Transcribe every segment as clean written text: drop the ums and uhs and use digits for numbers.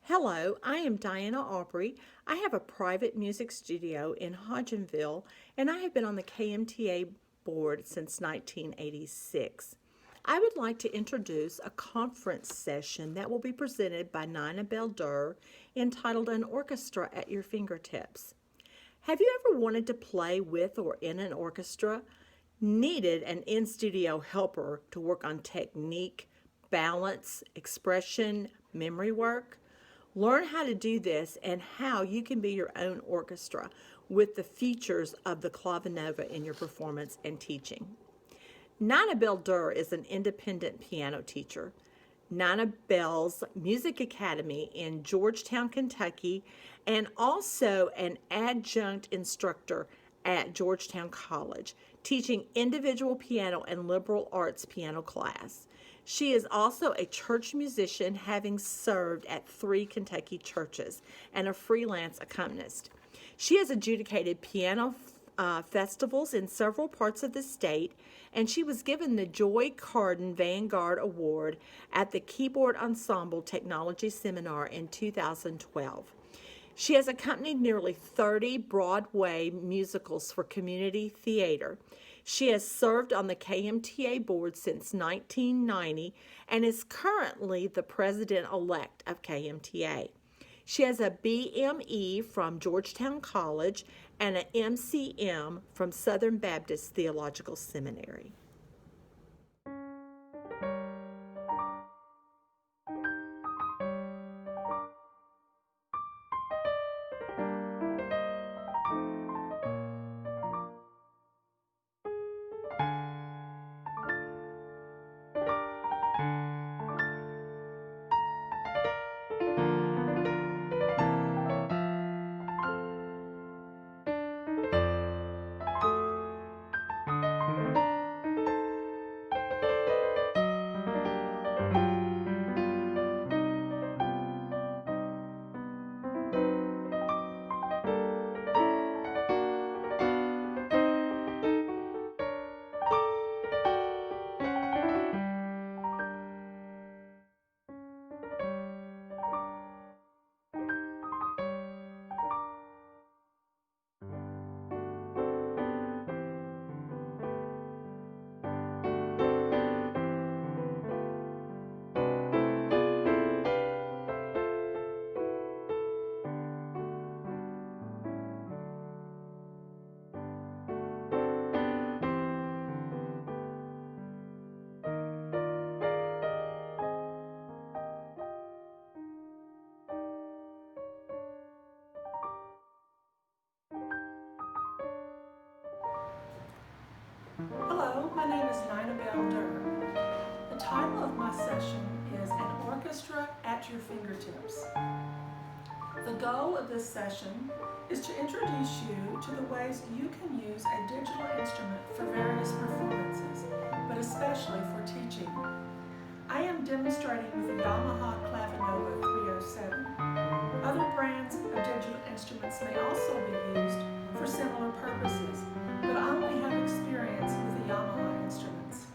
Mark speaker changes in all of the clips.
Speaker 1: Hello, I am Diana Aubrey. I have a private music studio in Hodgenville, and I have been on the KMTA board since 1986. I would like to introduce a conference session that will be presented by Belle Durr entitled An Orchestra at Your Fingertips. Have you ever wanted to play with or in an orchestra? Needed an in studio helper to work on technique, balance, expression, memory work? Learn how to do this and how you can be your own orchestra with the features of the Clavinova in your performance and teaching. Belle Durr is an independent piano teacher. Belle's Music Academy in Georgetown, Kentucky, and also an adjunct instructor at Georgetown College, teaching individual piano and liberal arts piano class. She is also a church musician, having served at 3 Kentucky churches, and a freelance accompanist. She has adjudicated piano festivals in several parts of the state, and she was given the Joy Carden Vanguard Award at the Keyboard Ensemble Technology Seminar in 2012. She has accompanied nearly 30 Broadway musicals for community theater. She has served on the KMTA board since 1990 and is currently the president-elect of KMTA. She has a BME from Georgetown College and an MCM from Southern Baptist Theological Seminary.
Speaker 2: Hello, my name is Belle Durr. The title of my session is An Orchestra at Your Fingertips. The goal of this session is to introduce you to the ways you can use a digital instrument for various performances, but especially for teaching. I am demonstrating with the Yamaha Clavinova 307. Other brands of digital instruments may also be used for similar purposes, but I only have experience with the Yamaha instruments.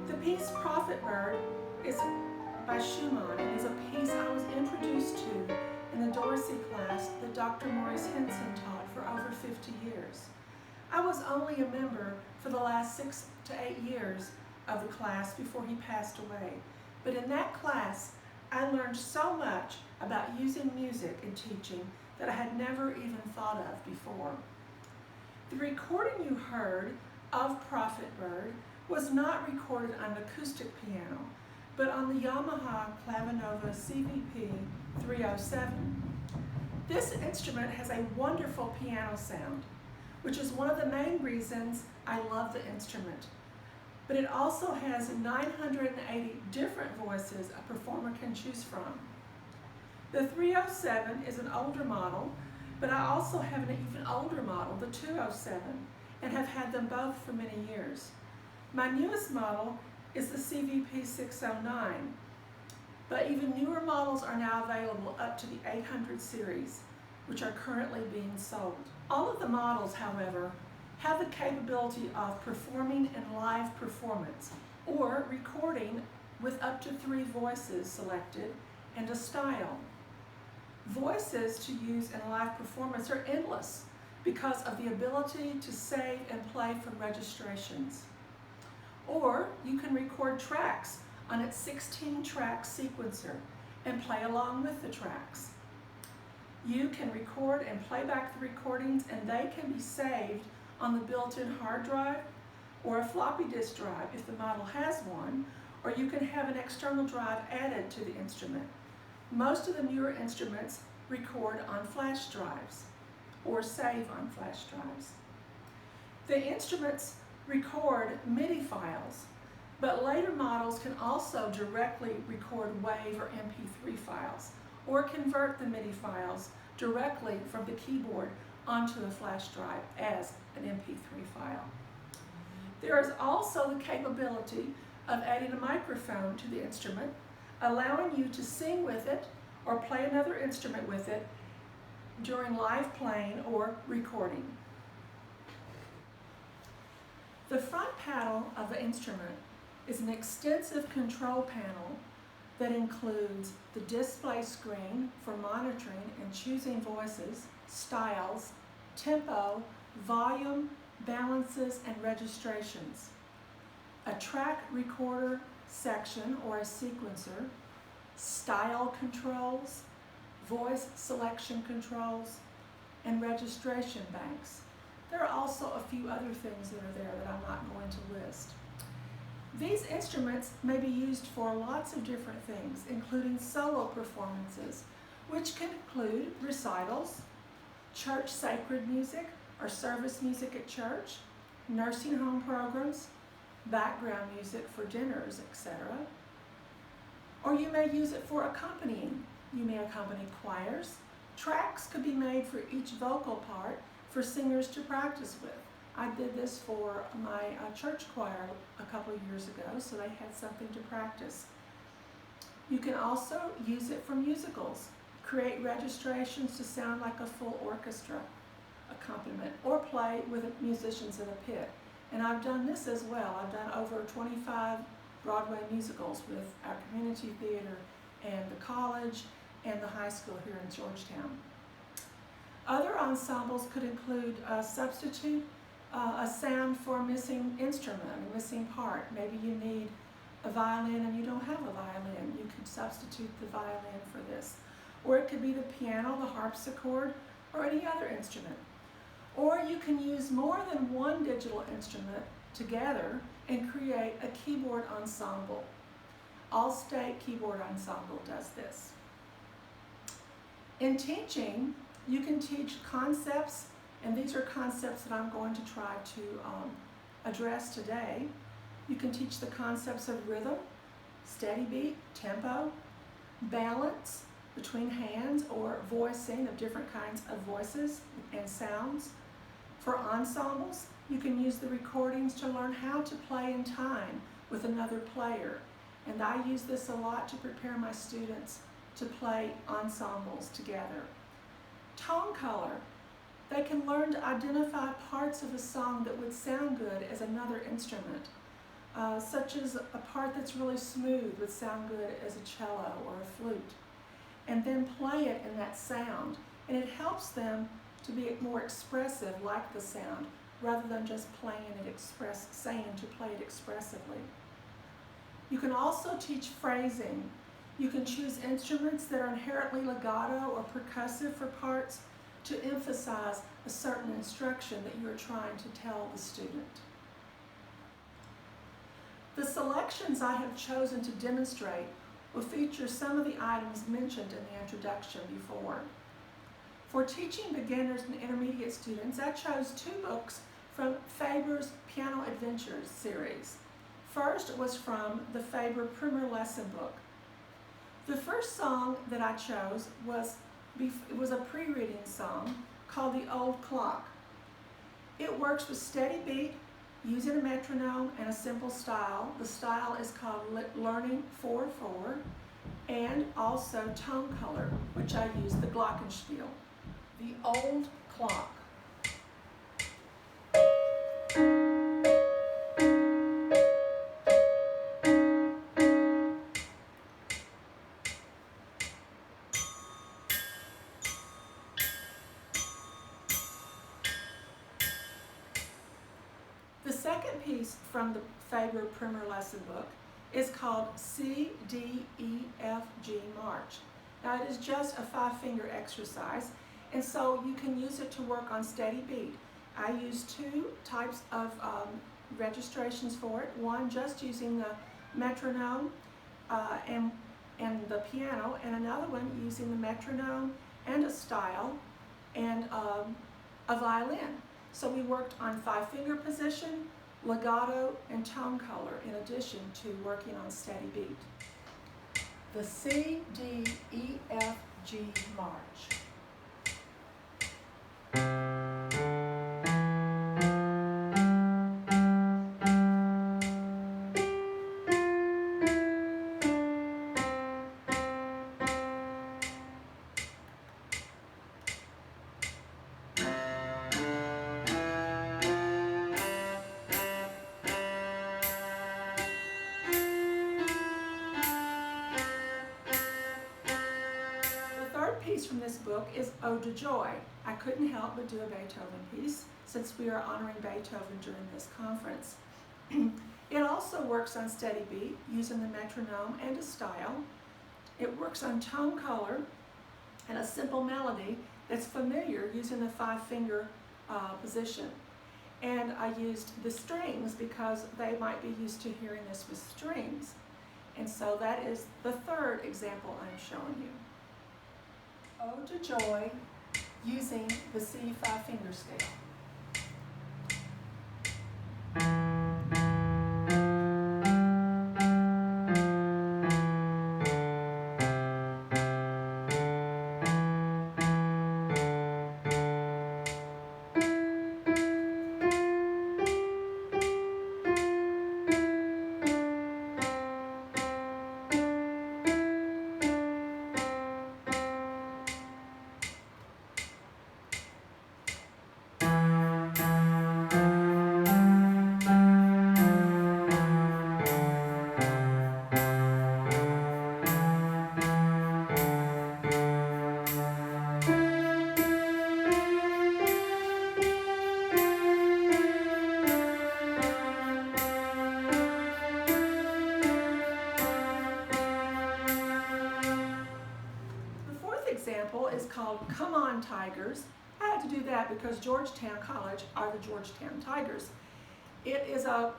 Speaker 2: The piece Prophet Bird is by Schumann and is a piece I was introduced to in the Dorsey class that Dr. Maurice Henson taught for over 50 years. I was only a member for the last 6 to 8 years of the class before he passed away, but in that class I learned so much about using music in teaching that I had never even thought of before. The recording you heard of Prophet Bird was not recorded on an acoustic piano, but on the Yamaha Clavinova CVP 307. This instrument has a wonderful piano sound, which is one of the main reasons I love the instrument. But it also has 980 different voices a performer can choose from. The 307 is an older model, but I also have an even older model, the 207, and have had them both for many years. My newest model is the CVP 609, but even newer models are now available up to the 800 series, which are currently being sold. All of the models, however, have the capability of performing in live performance or recording with up to 3 voices selected and a style. Voices to use in a live performance are endless because of the ability to save and play from registrations. Or you can record tracks on its 16-track sequencer and play along with the tracks. You can record and play back the recordings, and they can be saved on the built-in hard drive or a floppy disk drive if the model has one, or you can have an external drive added to the instrument. Most of the newer instruments record on flash drives or save on flash drives. The instruments record MIDI files, but later models can also directly record WAV or MP3 files, or convert the MIDI files directly from the keyboard onto the flash drive as an MP3 file. There is also the capability of adding a microphone to the instrument, allowing you to sing with it or play another instrument with it during live playing or recording. The front panel of the instrument is an extensive control panel that includes the display screen for monitoring and choosing voices, styles, tempo, volume, balances, and registrations. A track recorder section or a sequencer, style controls, voice selection controls, and registration banks. There are also a few other things that are there that I'm not going to list. These instruments may be used for lots of different things, including solo performances, which can include recitals, church sacred music or service music at church, nursing home programs, background music for dinners, etc. Or you may use it for accompanying. You may accompany choirs. Tracks could be made for each vocal part for singers to practice with. I did this for my church choir a couple of years ago, so they had something to practice. You can also use it for musicals, create registrations to sound like a full orchestra accompaniment, or play with musicians in a pit. And I've done this as well. I've done over 25 Broadway musicals with our community theater and the college and the high school here in Georgetown. Other ensembles could include substitute a sound for a missing instrument, a missing part. Maybe you need a violin and you don't have a violin. You can substitute the violin for this. Or it could be the piano, the harpsichord, or any other instrument. Or you can use more than one digital instrument together and create a keyboard ensemble. All-State Keyboard Ensemble does this. In teaching, you can teach concepts, and these are concepts that I'm going to try to address today. You can teach the concepts of rhythm, steady beat, tempo, balance between hands, or voicing of different kinds of voices and sounds. For ensembles, you can use the recordings to learn how to play in time with another player. And I use this a lot to prepare my students to play ensembles together. Tone color. They can learn to identify parts of a song that would sound good as another instrument, such as a part that's really smooth would sound good as a cello or a flute, and then play it in that sound. And it helps them to be more expressive like the sound, rather than just playing it saying to play it expressively. You can also teach phrasing. You can choose instruments that are inherently legato or percussive for parts to emphasize a certain instruction that you're trying to tell the student. The selections I have chosen to demonstrate will feature some of the items mentioned in the introduction before. For teaching beginners and intermediate students, I chose 2 books from Faber's Piano Adventures series. First was from the Faber Primer Lesson book. The first song that I chose was a pre-reading song called The Old Clock. It works with steady beat, using a metronome and a simple style. The style is called Learning 4/4, and also tone color, which I use the glockenspiel. The Old Clock. second piece from the Faber Primer lesson book is called C, D, E, F, G March. Now it is just a 5-finger exercise, and so you can use it to work on steady beat. I use two types of registrations for it. One just using the metronome and the piano, and another one using the metronome and a style and a violin. So we worked on 5-finger position, legato, and tone color in addition to working on steady beat. The C, D, E, F, G March. Piece from this book is Ode to Joy. I couldn't help but do a Beethoven piece since we are honoring Beethoven during this conference. It also works on steady beat using the metronome and a style. It works on tone color and a simple melody that's familiar using the 5-finger position. And I used the strings because they might be used to hearing this with strings. And so that is the third example I'm showing you. Ode to Joy using the C 5-finger scale. Example is called Come On Tigers. I had to do that because Georgetown College are the Georgetown Tigers. It is a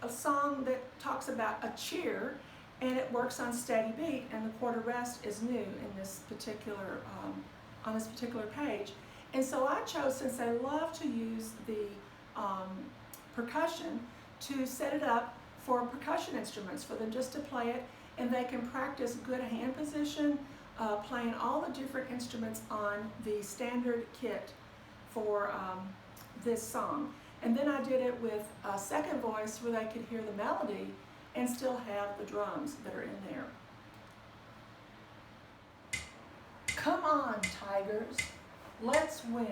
Speaker 2: song that talks about a cheer, and it works on steady beat, and the quarter rest is new in this particular on this particular page. And so I chose, since I love to use the percussion, to set it up for percussion instruments, for them just to play it, and they can practice good hand position, playing all the different instruments on the standard kit for this song. And then I did it with a second voice where they could hear the melody and still have the drums that are in there. Come on, Tigers, let's win.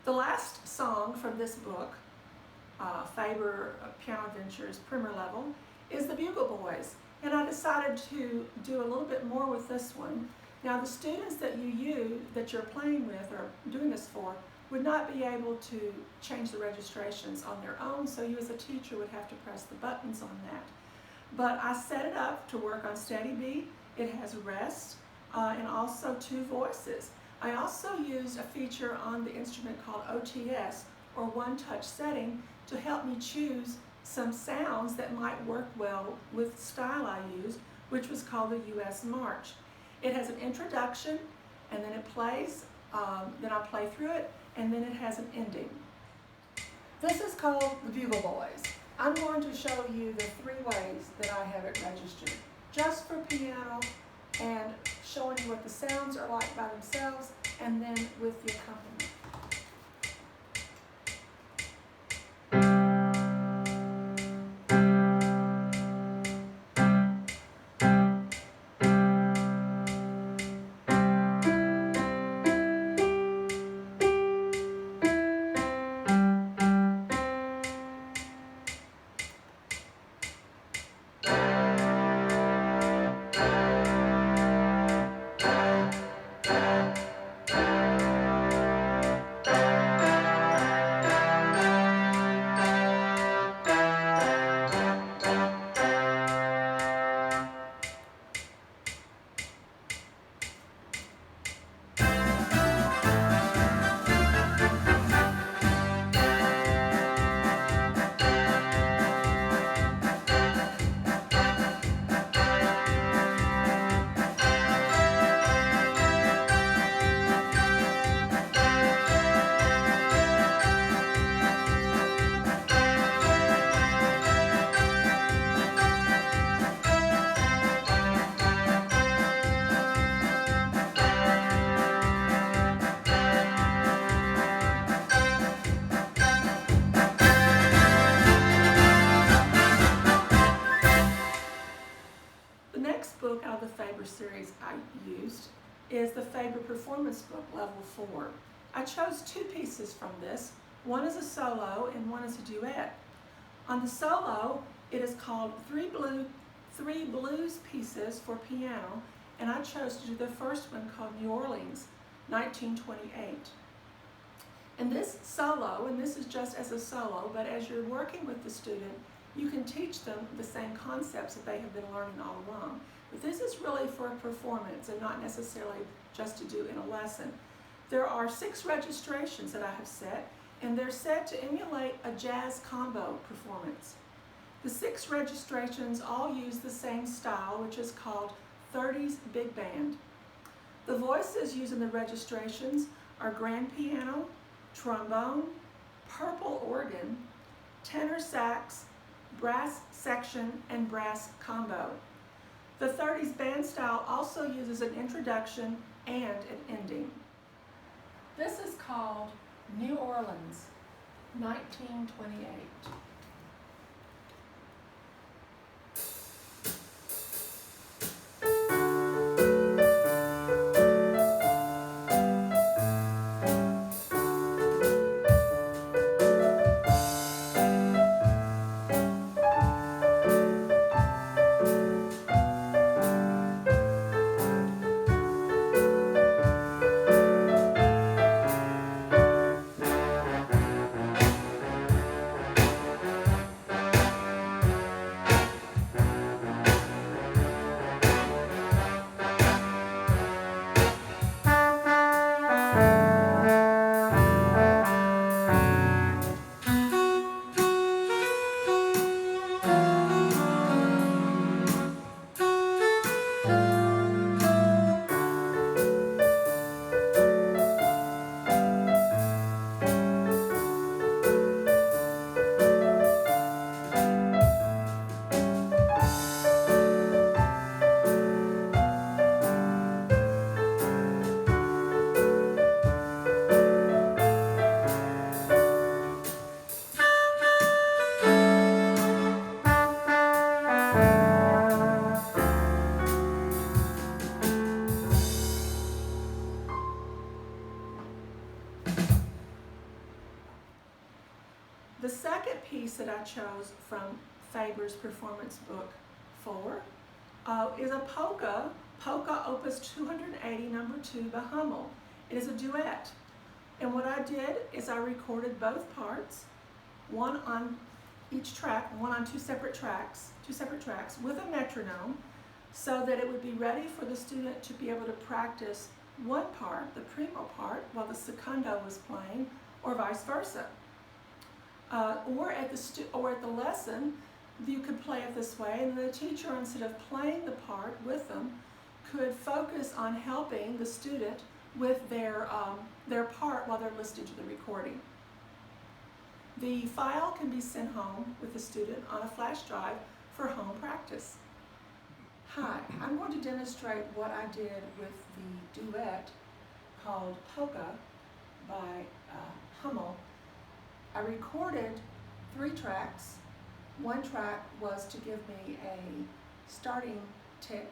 Speaker 2: The last song from this book, Faber Piano Ventures Primer Level, is the Bugle Boys. And I decided to do a little bit more with this one. Now the students that you're playing with or doing this for would not be able to change the registrations on their own, so you as a teacher would have to press the buttons on that. But I set it up to work on steady beat. It has rest and also two voices. I also used a feature on the instrument called OTS, or one touch setting, to help me choose some sounds that might work well with the style I used, which was called the U.S. March. It has an introduction, and then it plays, then I play through it, and then it has an ending. This is called the Bugle Boys. I'm going to show you the 3 ways that I have it registered, just for piano and showing you what the sounds are like by themselves, and then with the accompaniment. Book out of the Faber series I used is the Faber Performance Book Level 4. I chose 2 pieces from this. One is a solo and one is a duet. On the solo, it is called three blues pieces for piano, and I chose to do the first one called New Orleans, 1928. And this solo, and this is just as a solo, but as you're working with the student, you can teach them the same concepts that they have been learning all along. But this is really for a performance and not necessarily just to do in a lesson. There are 6 registrations that I have set, and they're set to emulate a jazz combo performance. The 6 registrations all use the same style, which is called 30s Big Band. The voices used in the registrations are grand piano, trombone, purple organ, tenor sax, brass section, and brass combo. The 30s band style also uses an introduction and an ending. This is called New Orleans, 1928. The second piece that I chose from Faber's Performance Book 4 is a polka Opus 280 number 2 by Hummel. It is a duet. And what I did is I recorded both parts, one on each track, one on two separate tracks with a metronome, so that it would be ready for the student to be able to practice one part, the primo part, while the secondo was playing, or vice versa. or at the lesson, you could play it this way, and the teacher, instead of playing the part with them, could focus on helping the student with their part while they're listening to the recording. The file can be sent home with the student on a flash drive for home practice. Hi, I'm going to demonstrate what I did with the duet called Polka by Hummel. I recorded 3 tracks. One track was to give me a starting tick.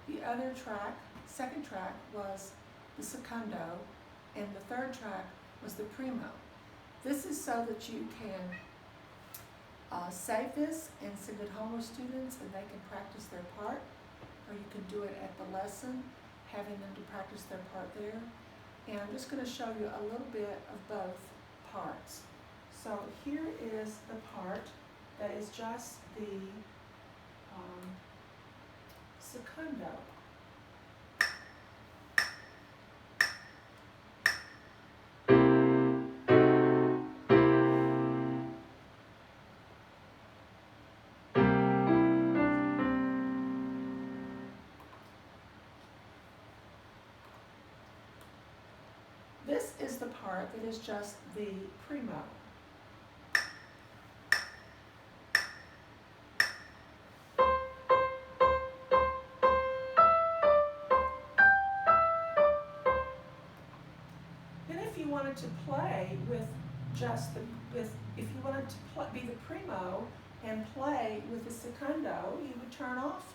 Speaker 2: The other track, second track, was the secondo, and the third track was the primo. This is so that you can save this and send it home with students and they can practice their part, or you can do it at the lesson, having them to practice their part there. And I'm just going to show you a little bit of both parts. So here is the part that is just the secondo. This is the part that is just the primo. Then if you wanted to play with just the, if you wanted to be the primo and play with the secondo, you would turn off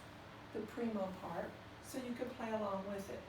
Speaker 2: the primo part so you could play along with it.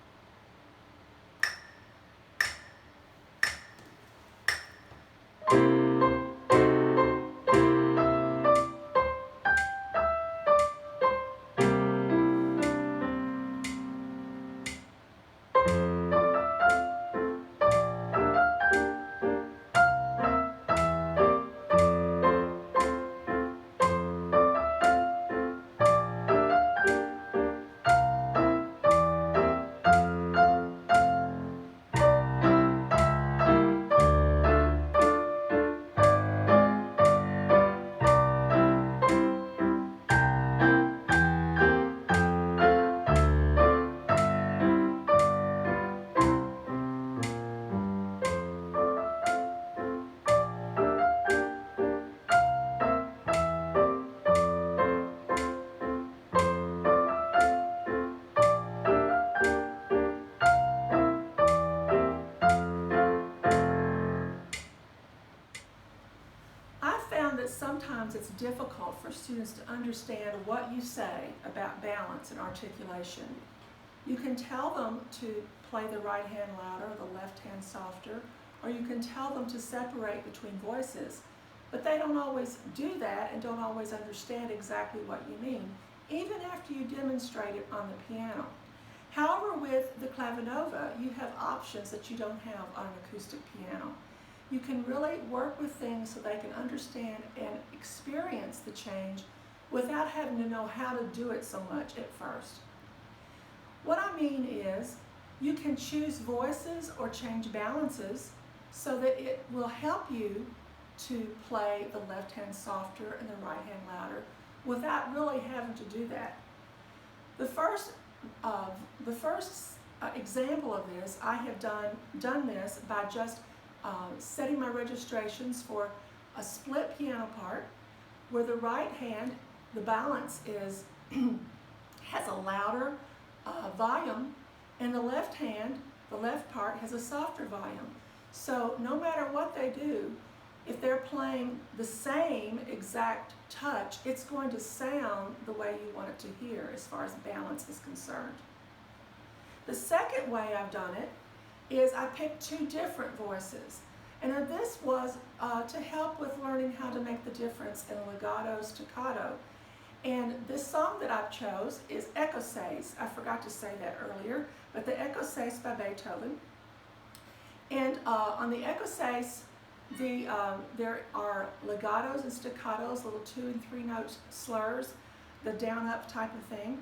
Speaker 2: Sometimes it's difficult for students to understand what you say about balance and articulation. You can tell them to play the right hand louder, the left hand softer, or you can tell them to separate between voices, but they don't always do that and don't always understand exactly what you mean, even after you demonstrate it on the piano. However, with the Clavinova, you have options that you don't have on an acoustic piano. You can really work with things so they can understand and experience the change without having to know how to do it so much at first. What I mean is, you can choose voices or change balances so that it will help you to play the left hand softer and the right hand louder without really having to do that. The first example of this, I have done this by just setting my registrations for a split piano part where the right hand, the balance is has a louder volume, and the left hand, the left part, has a softer volume. So no matter what they do, if they're playing the same exact touch, it's going to sound the way you want it to hear as far as balance is concerned. The second way I've done it is I picked 2 different voices. And this was to help with learning how to make the difference in legato, staccato. And this song that I've chose is Écossaise. I forgot to say that earlier, but the Écossaise by Beethoven. And on the Écossaise, there are legatos and staccatos, little 2 and 3 note slurs, the down-up type of thing.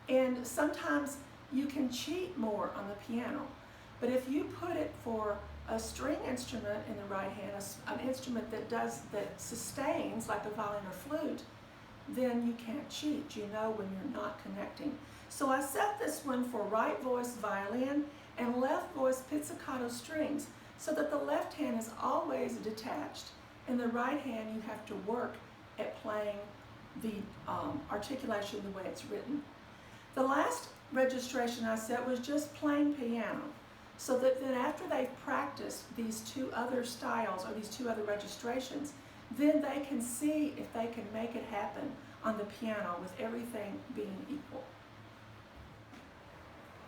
Speaker 2: And sometimes you can cheat more on the piano. But if you put it for a string instrument in the right hand, an instrument that sustains like a violin or flute, then you can't cheat. You know when you're not connecting. So I set this one for right voice violin and left voice pizzicato strings so that the left hand is always detached. In the right hand, you have to work at playing the articulation the way it's written. The last registration I set was just plain piano, so that then after they've practiced these two other styles or these two other registrations, then they can see if they can make it happen on the piano with everything being equal.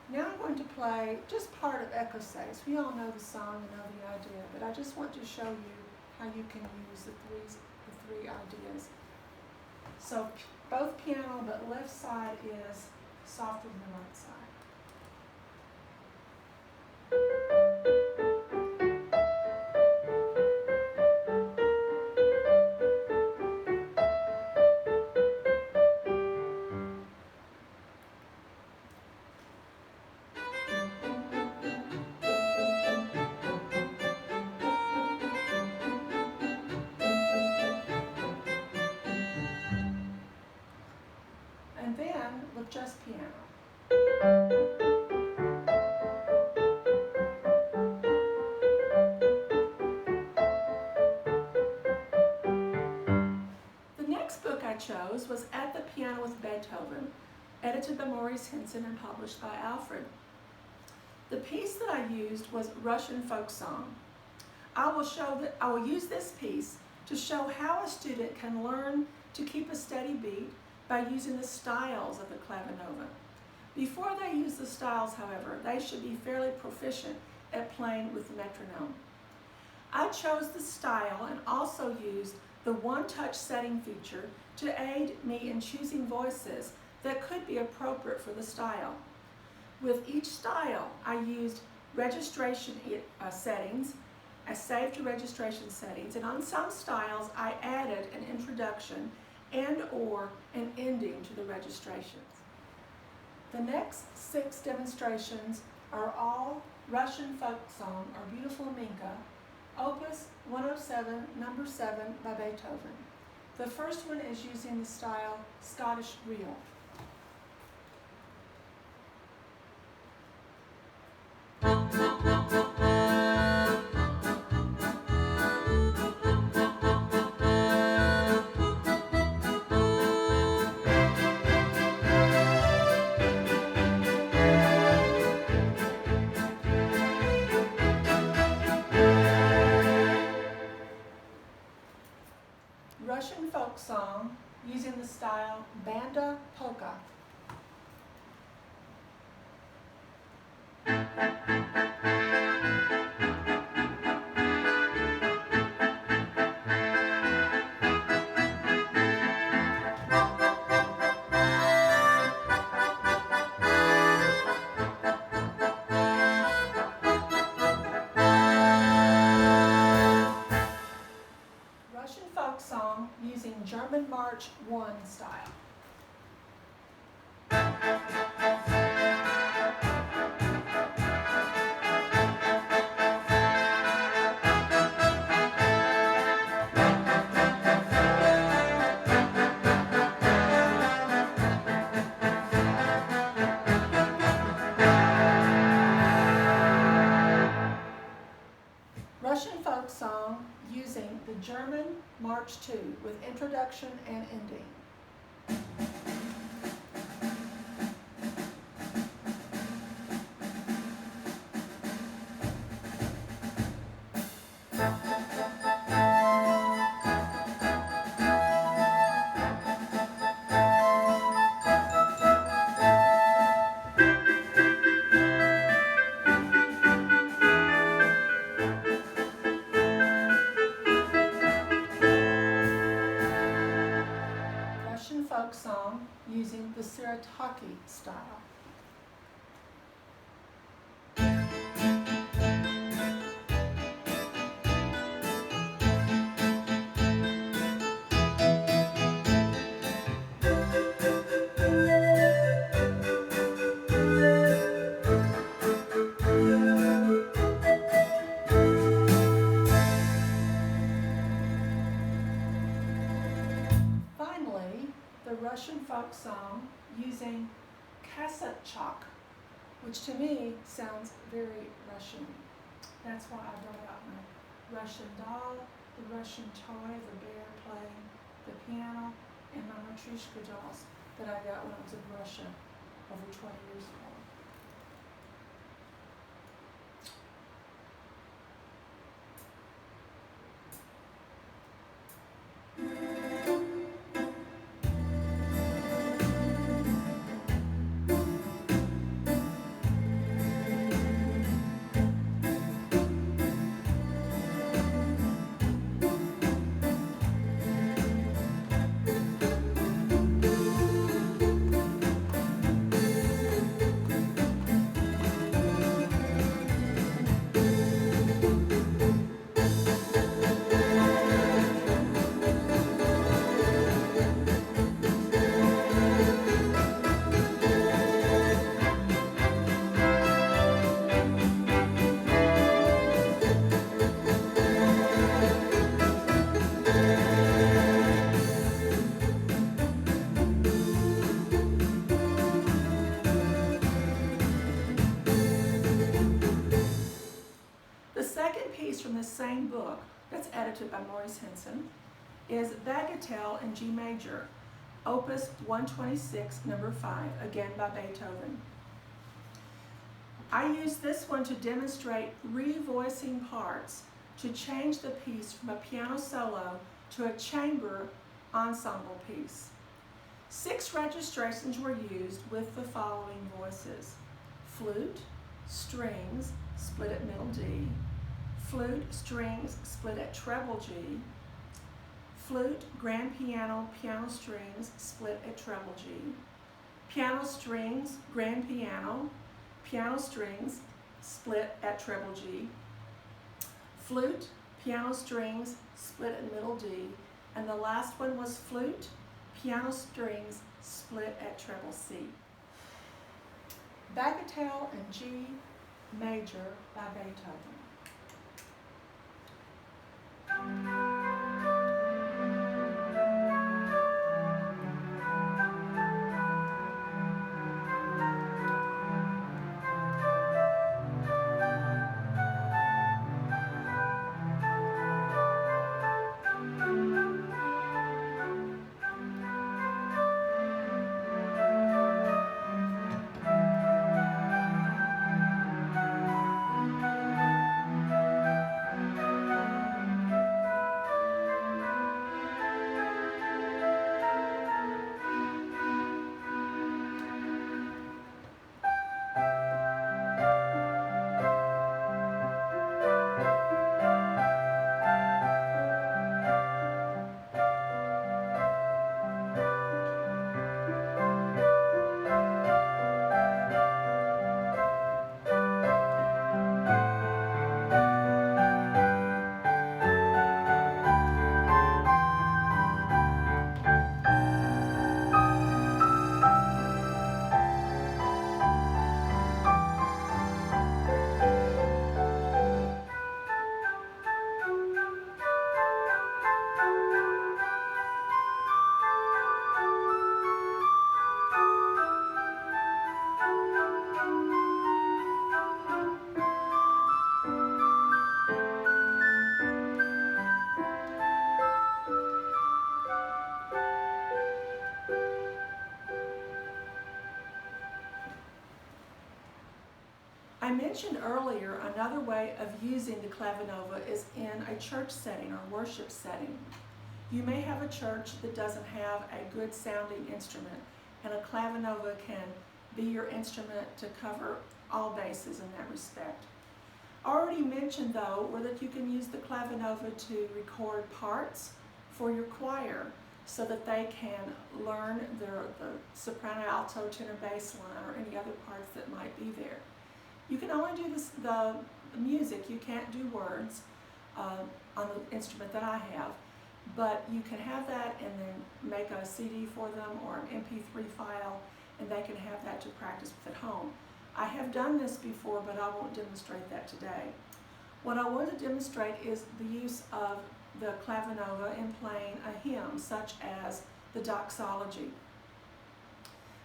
Speaker 2: Now I'm going to play just part of Echo Says. We all know the song and know the idea, but I just want to show you how you can use the three ideas. So both piano, but left side is softer than the right side. And then with just piano. The next book I chose was At the Piano with Beethoven, edited by Maurice Henson and published by Alfred. The piece that I used was Russian folk song. I will use this piece to show how a student can learn to keep a steady beat by using the styles of the Clavinova. Before they use the styles, however, they should be fairly proficient at playing with the metronome. I chose the style and also used the one-touch setting feature to aid me in choosing voices that could be appropriate for the style. With each style, I used registration settings. I saved to registration settings, and on some styles, I added an introduction and or an ending to the registrations. The next 6 demonstrations are all Russian folk song or Beautiful Minka, Opus 107, number 7 by Beethoven. The first one is using the style Scottish Reel. Russian folk song using the style Banda Polka. Russian folk song using German March 1 style. Russian folk song using the German March 2 with introduction and ending. Russian folk song using the Sirataki style. Russian folk song using cassette chalk, which to me sounds very Russian. That's why I brought out my Russian doll, the Russian toy, the bear playing the piano, and my Matryoshka dolls that I got when I was in Russia over 20 years ago. From the same book that's edited by Maurice Henson is Bagatelle in G major, Opus 126, number 5, again by Beethoven. I use this one to demonstrate revoicing parts to change the piece from a piano solo to a chamber ensemble piece. 6 registrations were used with the following voices: flute, strings, split at middle D, flute, strings, split at treble G, flute, grand piano, piano strings, split at treble G, piano strings, grand piano, piano strings, split at treble G, flute, piano strings, split at middle D, and the last one was flute, piano strings, split at treble C. Bagatelle in G major by Beethoven. I mentioned earlier another way of using the Clavinova is in a church setting or worship setting. You may have a church that doesn't have a good sounding instrument, and a Clavinova can be your instrument to cover all bases in that respect. Already mentioned though were that you can use the Clavinova to record parts for your choir so that they can learn the soprano, alto, tenor, bass line, or any other parts that might be there. You can only do the music, you can't do words on the instrument that I have, but you can have that and then make a CD for them or an MP3 file, and they can have that to practice with at home. I have done this before, but I won't demonstrate that today. What I want to demonstrate is the use of the Clavinova in playing a hymn, such as the Doxology.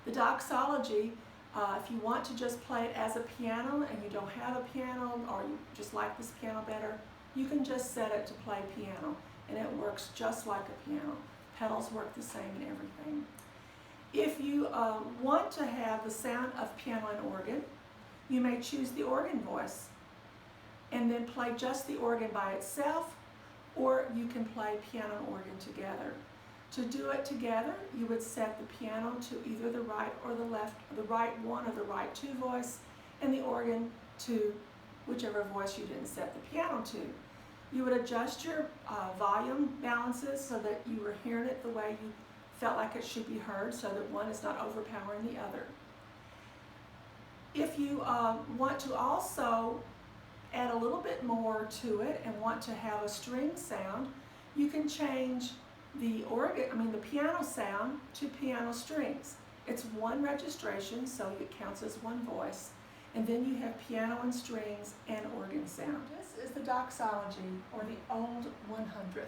Speaker 2: The doxology, if you want to just play it as a piano and you don't have a piano or you just like this piano better, you can just set it to play piano and it works just like a piano. Pedals work the same and everything. If you want to have the sound of piano and organ, you may choose the organ voice and then play just the organ by itself, or you can play piano and organ together. To do it together, you would set the piano to either the right or the left, the right one or the right two voice, and the organ to whichever voice you didn't set the piano to. You would adjust your volume balances so that you were hearing it the way you felt like it should be heard, so that one is not overpowering the other. If you want to also add a little bit more to it and want to have a string sound, you can change the piano sound to piano strings. It's one registration, so it counts as one voice. And then you have piano and strings and organ sound. This is the doxology, or the old 100th.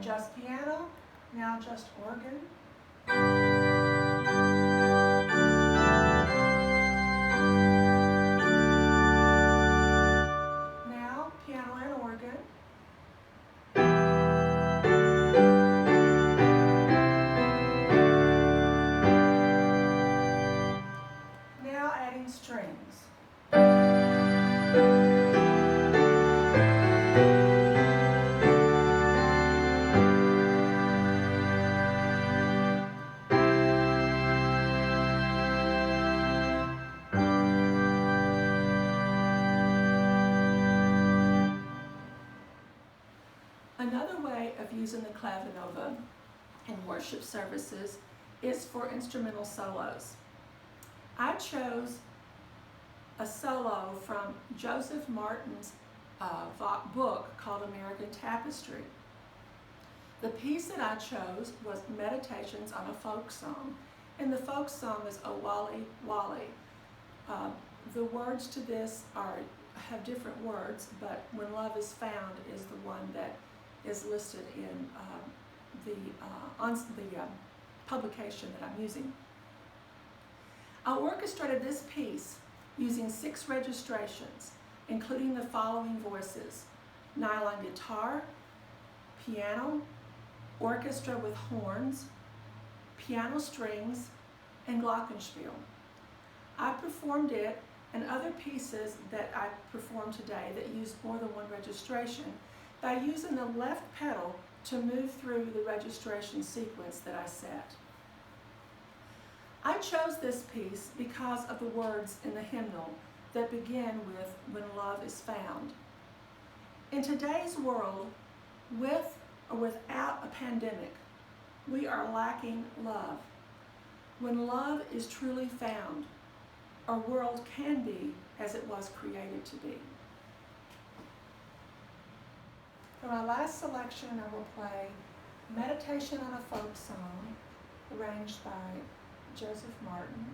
Speaker 2: Just piano, now just organ. Now piano and organ. Now adding strings. Another way of using the Clavinova in worship services is for instrumental solos. I chose a solo from Joseph Martin's book called American Tapestry. The piece that I chose was Meditations on a Folk Song, and the folk song is O Wally Wally. The words to this have different words, but When Love is Found is the one that is listed in the publication that I'm using. I orchestrated this piece using 6 registrations, including the following voices: nylon guitar, piano, orchestra with horns, piano strings, and glockenspiel. I performed it and other pieces that I performed today that use more than one registration by using the left pedal to move through the registration sequence that I set. I chose this piece because of the words in the hymnal that begin with When Love is Found. In today's world, with or without a pandemic, we are lacking love. When love is truly found, our world can be as it was created to be. For my last selection, I will play Meditation on a Folk Song, arranged by Joseph Martin.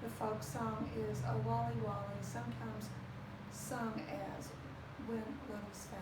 Speaker 2: The folk song is O Wally Wally, sometimes sung as When Love is Found.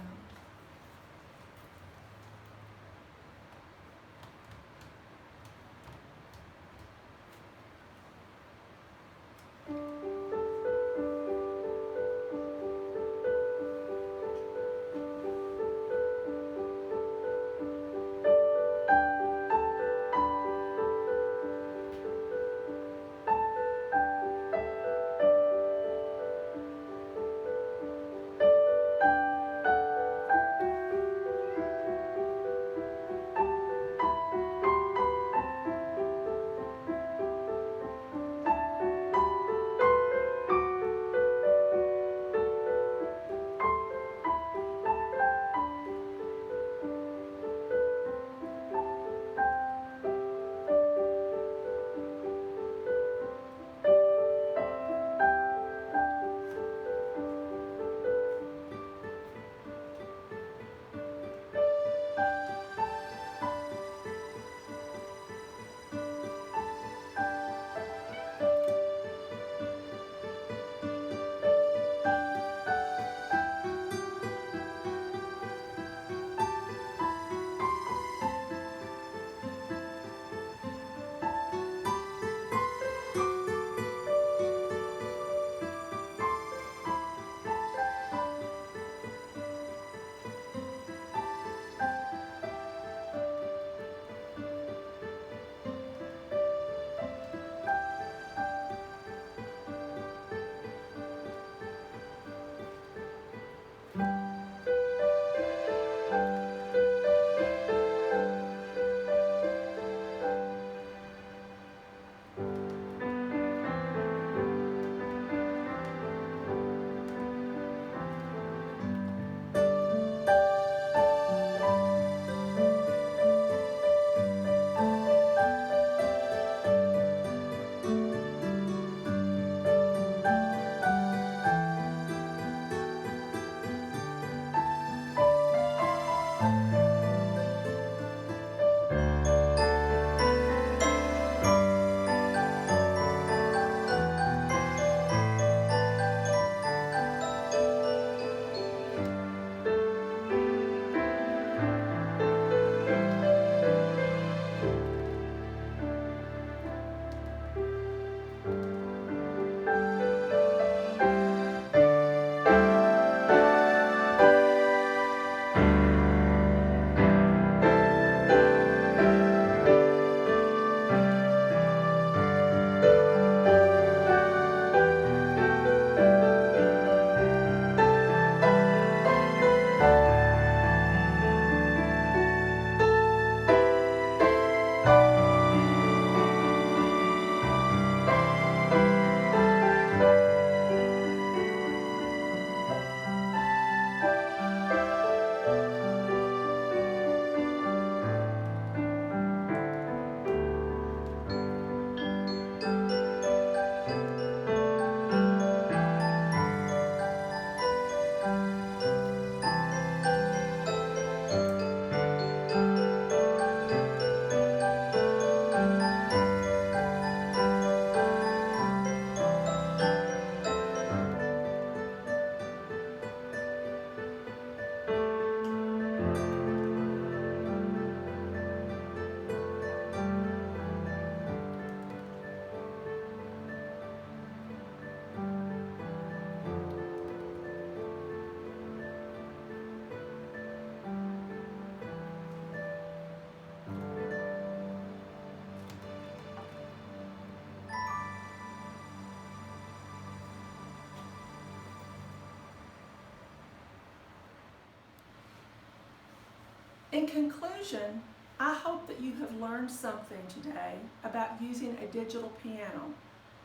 Speaker 2: In conclusion, I hope that you have learned something today about using a digital piano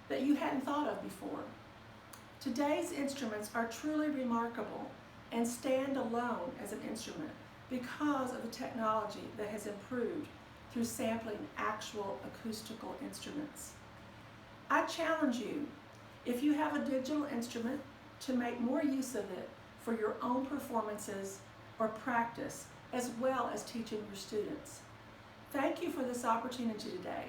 Speaker 2: that you hadn't thought of before. Today's instruments are truly remarkable and stand alone as an instrument because of the technology that has improved through sampling actual acoustical instruments. I challenge you, if you have a digital instrument, to make more use of it for your own performances or practice, as well as teaching your students. Thank you for this opportunity today.